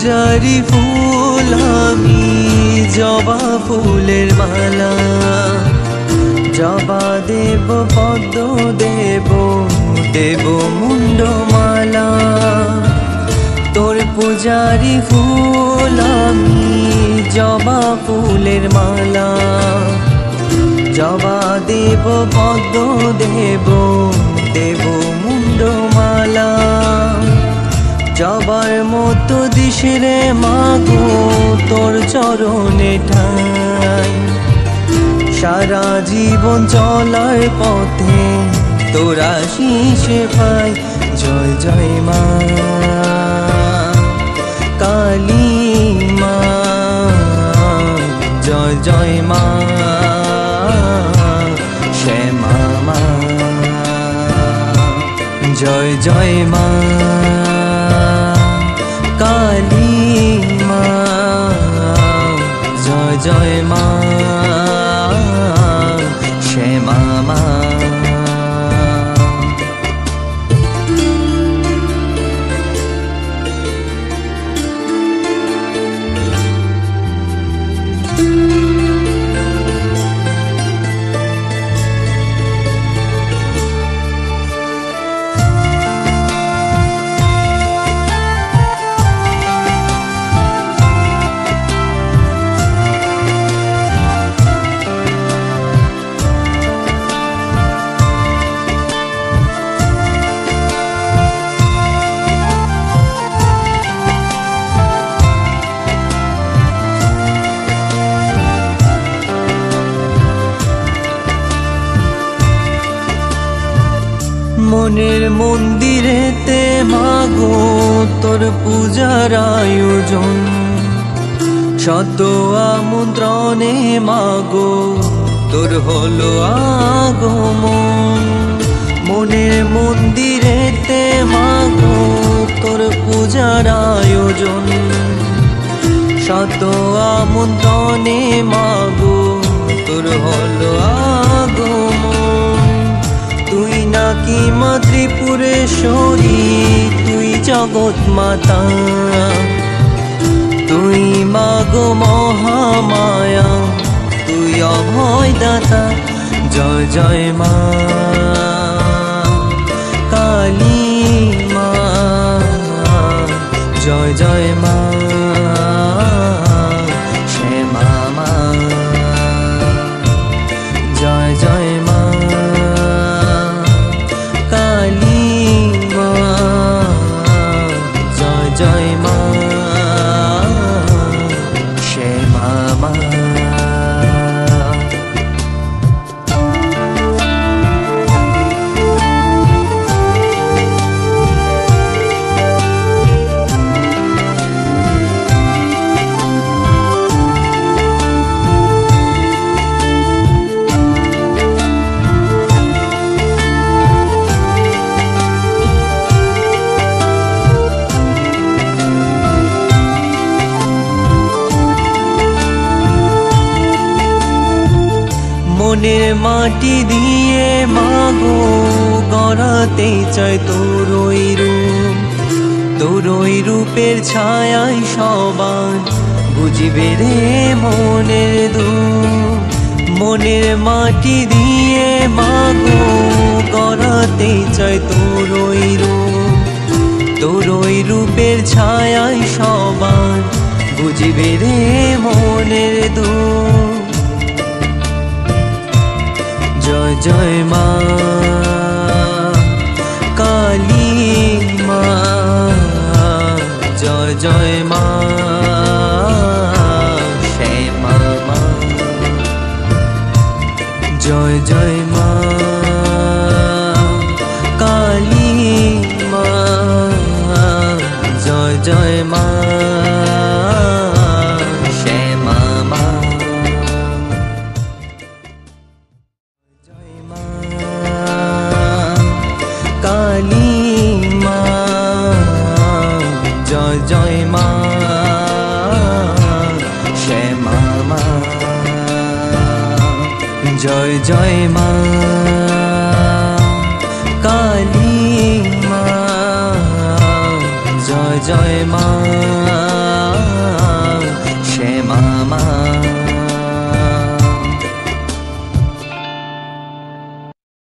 পূজারি ফুল আমি, জবা ফুলের মালা। জবা দেব পদ্ম দেব, দেব মুন্ডমালা। তোর পূজারি ফুল আমি, জবা ফুলের মালা। জবা দেব পদ্ম দেব, দেব মুন্ডমালা। জবার মতো দিস রে মাগো তোর চরণে ঠাই। সারা জীবন চলার পথে তোর আশিস পাই। জয় জয় মা কালী মা, জয় জয় মা শ্যামা মা। জয় জয় মা কালী মা, জয় জয় মা শ্যামা মা। মনের মন্দিরেতে মাগো তোর পূজার আয়োজন। শত আমন্ত্রণে মাগো তোর হলো আগমন। মনের মন্দিরেতে মাগো তোর পূজার আয়োজন। শত আমন্ত্রণে মাগো তোর হলো আগমন। তুই নাকি মা ত্রিপুরেশ্বরী, তুই জগৎ মাতা। তুই মাগো মহামায়া, তুই অভয় দাতা। জয় জয় মা কালী মা, জয় জয় মা শ্যামা মা। জয় জয় মা কালী মা, জয় জয় মা শ্যামা মা। মনের মাটি দিয়ে মাগো গড়াতে চাই তোরই রূপ। তোরই রূপের ছায়ায় সবার বুঝিবে রে মনের দুঃখ। মনের মাটি দিয়ে মাগো গড়াতে চাই তোরই রূপ। তোরই রূপের ছায়ায় সবার বুঝিবে রে মনের দুঃখ। জয় জয় মা কালী মা, জয় জয় মা শ্যামা মা। জয় জয় মা কালী মা, জয় জয় মা শ্যামা মা। কালী মা, জয় জয় মা শ্যামা মা। জয় জয় মা কালী মা, জয় জয় মা।